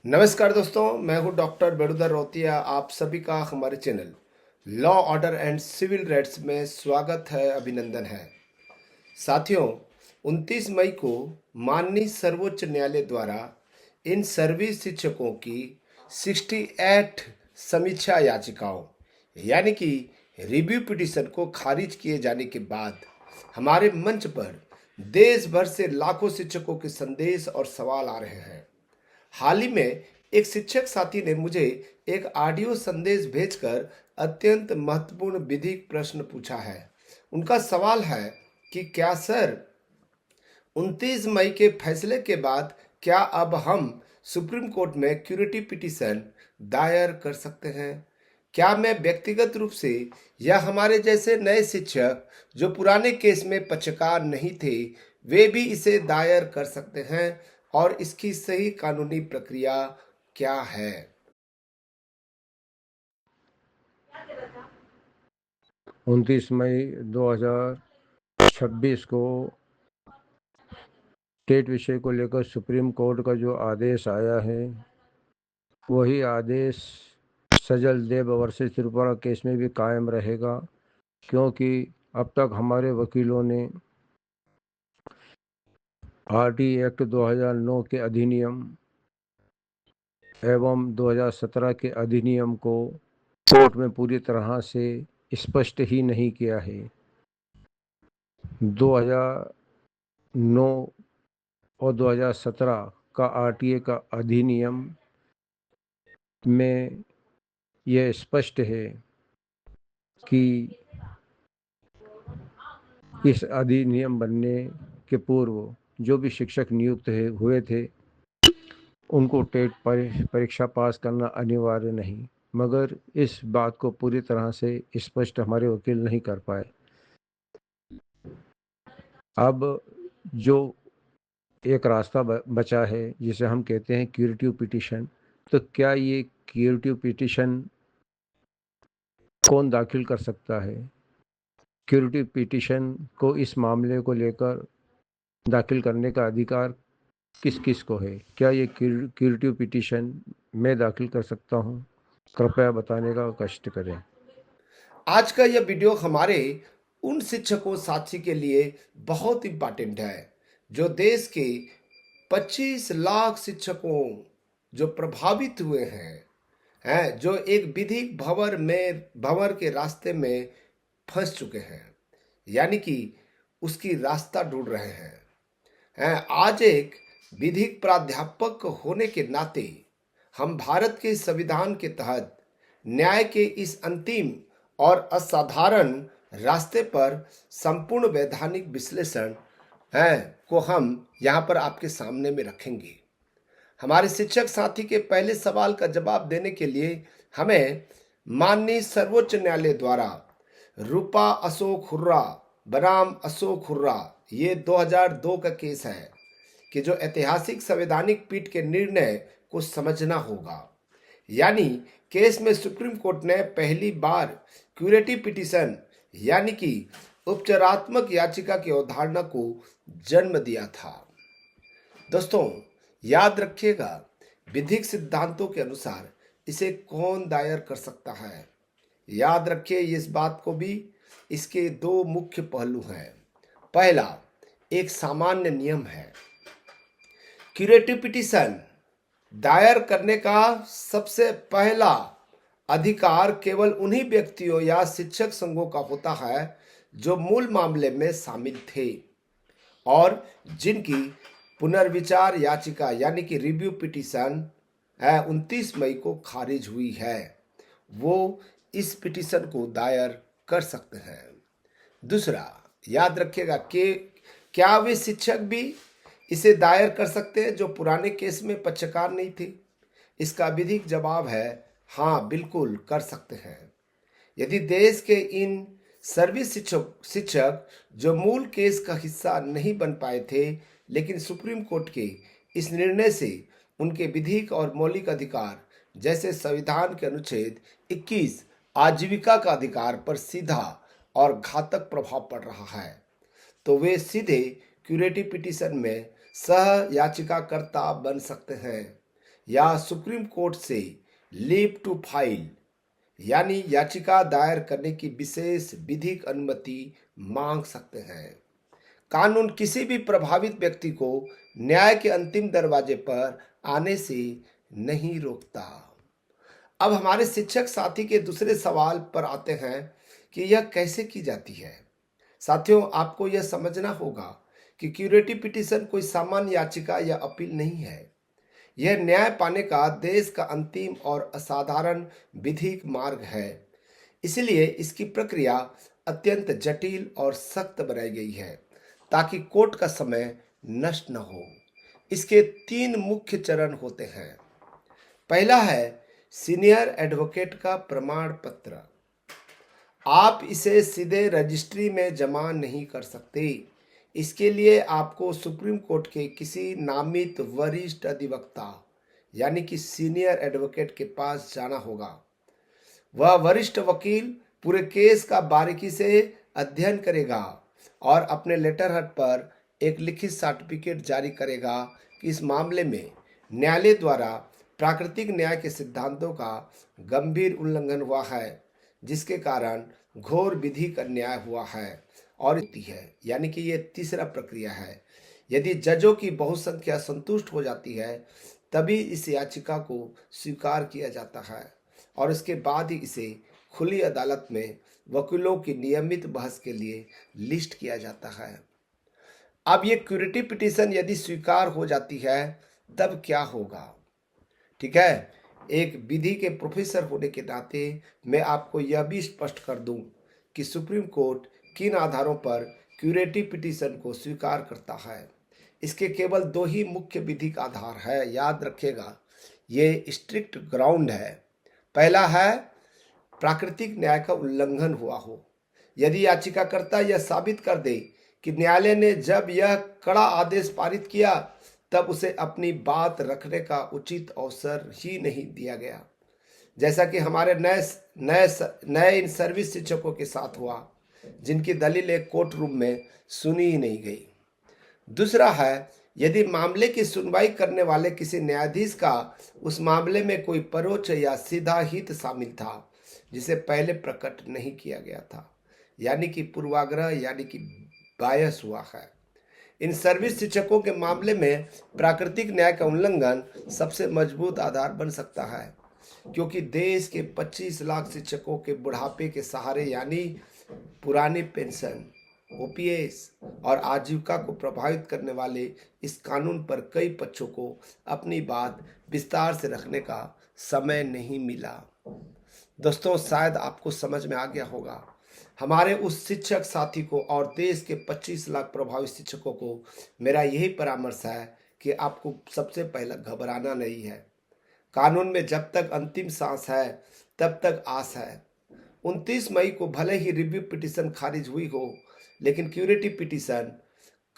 नमस्कार दोस्तों, मैं हूं डॉक्टर बेड़ुदर रोतिया। आप सभी का हमारे channel law order and civil rights में स्वागत है, अभिनंदन है। साथियों, 29 मई को माननीय सर्वोच्च न्यायालय द्वारा इन सर्विस शिक्षकों की 68 समीक्षा याचिकाओं यानी कि रिव्यू पिटीशन को खारिज किए जाने के बाद हमारे मंच पर देश भर से लाखों शिक्षकों के संदेश और सवाल आ रहे हैं। हाल ही में एक शिक्षक साथी ने मुझे एक ऑडियो संदेश भेजकर अत्यंत महत्वपूर्ण विधिक प्रश्न पूछा है। उनका सवाल है कि क्या सर, 29 मई के फैसले के बाद क्या अब हम सुप्रीम कोर्ट में क्यूरेटिव पिटीशन दायर कर सकते हैं? क्या मैं व्यक्तिगत रूप से या हमारे जैसे नए शिक्षक जो पुराने केस में पक्षकार नहीं थे, वे भी इसे दायर कर सकते हैं? और इसकी सही कानूनी प्रक्रिया क्या है? 29 मई 2026 को स्टेट विषय को लेकर सुप्रीम कोर्ट का जो आदेश आया है वही आदेश सजल देव वर्सेस त्रिपुरा केस में भी कायम रहेगा, क्योंकि अब तक हमारे वकीलों ने आरटी एक्ट 2009 के अधिनियम एवं 2017 के अधिनियम को कोर्ट में पूरी तरह से स्पष्ट ही नहीं किया है। 2009 और 2017 का आरटीए का अधिनियम में यह स्पष्ट है कि इस अधिनियम बनने के पूर्व जो भी शिक्षक नियुक्त हुए थे उनको टेट परीक्षा पास करना अनिवार्य नहीं, मगर इस बात को पूरी तरह से स्पष्ट हमारे वकील नहीं कर पाए। अब जो एक रास्ता बचा है जिसे हम कहते हैं क्यूरेटिव पिटीशन, तो क्या ये क्यूरेटिव पिटीशन कौन दाखिल कर सकता है? क्यूरेटिव पिटीशन को इस मामले को लेकर दाखिल करने का अधिकार किस किस को है? क्या ये क्यूरेटिव पिटीशन मैं दाखिल कर सकता हूँ? कृपया बताने का कष्ट करें। आज का यह वीडियो हमारे उन शिक्षकों साथी के लिए बहुत इंपॉर्टेंट है जो देश के 25 लाख शिक्षकों जो प्रभावित हुए हैं, जो एक विधिक भंवर के रास्ते में फंस चुके हैं, यानी कि उसकी रास्ता ढूंढ रहे हैं। आज एक विधिक प्राध्यापक होने के नाते हम भारत के संविधान के तहत न्याय के इस अंतिम और असाधारण रास्ते पर संपूर्ण वैधानिक विश्लेषण है को हम यहाँ पर आपके सामने में रखेंगे। हमारे शिक्षक साथी के पहले सवाल का जवाब देने के लिए हमें माननीय सर्वोच्च न्यायालय द्वारा रूपा अशोक हुर्रा बनाम अशोक हुर्रा, ये 2002 का केस है, कि जो ऐतिहासिक संवैधानिक पीठ के निर्णय को समझना होगा। यानी केस में सुप्रीम कोर्ट ने पहली बार क्यूरेटिव पिटीशन यानी कि उपचारात्मक याचिका की अवधारणा को जन्म दिया था। दोस्तों, याद रखिएगा, विधिक सिद्धांतों के अनुसार इसे कौन दायर कर सकता है? याद रखिए इस बात को भी। इसके दो मुख्य पहलू हैं। पहला, एक सामान्य नियम है। क्यूरेटिव पिटीशन दायर करने का सबसे पहला अधिकार केवल उन्हीं व्यक्तियों या शिक्षक संघों का होता है जो मूल मामले में शामिल थे और जिनकी पुनर्विचार याचिका यानी कि रिव्यू पिटीशन 29 मई को खारिज हुई है, वो इस पिटीशन को दायर कर सकते हैं। दूसरा, याद रखिएगा कि क्या वे शिक्षक भी इसे दायर कर सकते हैं जो पुराने केस में पक्षकार नहीं थे? इसका विधिक जवाब है हाँ, बिल्कुल कर सकते हैं। यदि देश के इन सर्विस शिक्षक जो मूल केस का हिस्सा नहीं बन पाए थे, लेकिन सुप्रीम कोर्ट के इस निर्णय से उनके विधिक और मौलिक अधिकार जैसे संविधान के अनुच्छेद 21 आजीविका का अधिकार पर सीधा और घातक प्रभाव पड़ रहा है, तो वे सीधे क्यूरेटिव पिटीशन में सह याचिकाकर्ता बन सकते हैं। या सुप्रीम कोर्ट से लीव टू फाइल यानी याचिका दायर करने की विशेष विधिक अनुमति मांग सकते हैं। कानून किसी भी प्रभावित व्यक्ति को न्याय के अंतिम दरवाजे पर आने से नहीं रोकता। अब हमारे शिक्षक साथी के दूसरे सवाल पर आते हैं कि यह कैसे की जाती है। साथियों, आपको यह समझना होगा कि क्यूरेटिव पिटीशन कोई सामान्य याचिका या अपील नहीं है। यह न्याय पाने का देश का अंतिम और असाधारण विधिक मार्ग है। इसलिए इसकी प्रक्रिया अत्यंत जटिल और सख्त बनाई गई है ताकि कोर्ट का समय नष्ट न हो। इसके 3 मुख्य चरण होते हैं। पहला है सीनियर एडवोकेट का प्रमाण पत्र। आप इसे सीधे रजिस्ट्री में जमा नहीं कर सकते। इसके लिए आपको सुप्रीम कोर्ट के किसी नामित वरिष्ठ अधिवक्ता यानी कि सीनियर एडवोकेट के पास जाना होगा। वह वरिष्ठ वकील पूरे केस का बारीकी से अध्ययन करेगा और अपने लेटर हेड पर एक लिखित सर्टिफिकेट जारी करेगा कि इस मामले में न्यायालय द्वारा प्राकृतिक न्याय के सिद्धांतों का गंभीर उल्लंघन हुआ है, जिसके कारण घोर विधिक अन्याय हुआ है और यानी कि ये तीसरा प्रक्रिया है। यदि जजों की बहुसंख्या संतुष्ट हो जाती है तभी इस याचिका को स्वीकार किया जाता है और इसके बाद ही इसे खुली अदालत में वकीलों की नियमित बहस के लिए लिस्ट किया जाता है। अब ये क्यूरेटिव पिटीशन यदि स्वीकार हो जाती है तब क्या होगा? ठीक है, एक विधि के प्रोफेसर होने के नाते मैं आपको यह भी स्पष्ट कर दूं कि सुप्रीम कोर्ट किन आधारों पर क्यूरेटिव पिटीशन को स्वीकार करता है। इसके केवल 2 ही मुख्य विधिक आधार है, याद रखिएगा, ये स्ट्रिक्ट ग्राउंड है। पहला है प्राकृतिक न्याय का उल्लंघन हुआ हो। यदि याचिकाकर्ता यह साबित कर दे कि न्यायालय ने जब यह कड़ा आदेश पारित किया तब उसे अपनी बात रखने का उचित अवसर ही नहीं दिया गया, जैसा कि हमारे नए इन सर्विस शिक्षकों के साथ हुआ, जिनकी दलीलें कोर्ट रूम में सुनी ही नहीं गई। दूसरा है यदि मामले की सुनवाई करने वाले किसी न्यायाधीश का उस मामले में कोई परोक्ष या सीधा हित शामिल था जिसे पहले प्रकट नहीं किया गया था, यानी कि पूर्वाग्रह यानी कि बायस हुआ है। इन सर्विस शिक्षकों के मामले में प्राकृतिक न्याय का उल्लंघन सबसे मजबूत आधार बन सकता है, क्योंकि देश के 25 लाख शिक्षकों के बुढ़ापे के सहारे यानी पुरानी पेंशन, ओपीएस और आजीविका को प्रभावित करने वाले इस कानून पर कई पक्षों को अपनी बात विस्तार से रखने का समय नहीं मिला। दोस्तों, शायद आपको समझ में आ गया होगा। हमारे उस शिक्षक साथी को और देश के 25 लाख प्रभावित शिक्षकों को मेरा यही परामर्श है कि आपको सबसे पहले घबराना नहीं है। कानून में जब तक अंतिम सांस है तब तक आस है। 29 मई को भले ही रिव्यू पिटीशन खारिज हुई हो, लेकिन क्यूरेटिव पिटीशन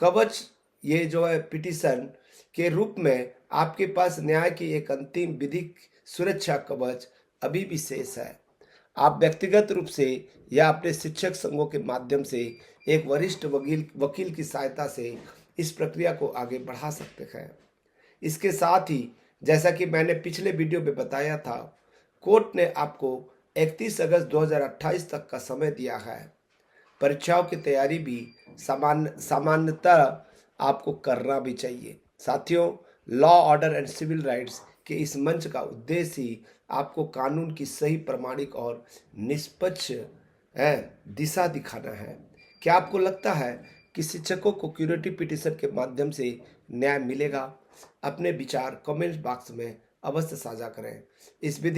कवच, ये जो है पिटीशन के रूप में आपके पास न्याय की एक अंतिम विधिक सुरक्षा कवच अभी भी शेष है। आप व्यक्तिगत रूप से या अपने शिक्षक संघों के माध्यम से एक वरिष्ठ वकील की सहायता से इस प्रक्रिया को आगे बढ़ा सकते हैं। इसके साथ ही जैसा कि मैंने पिछले वीडियो में बताया था, कोर्ट ने आपको 31 अगस्त 2028 तक का समय दिया है। परीक्षाओं की तैयारी भी सामान्यतः आपको करना भी चाहिए। साथियों, law, order and civil rights के इस मंच का उद्देश्य ही आपको कानून की सही, प्रामाणिक और निष्पक्ष दिशा दिखाना है। क्या आपको लगता है कि शिक्षकों को क्यूरेटिव पिटीशन के माध्यम से न्याय मिलेगा? अपने विचार कमेंट बॉक्स में अवश्य साझा करें। इस विधि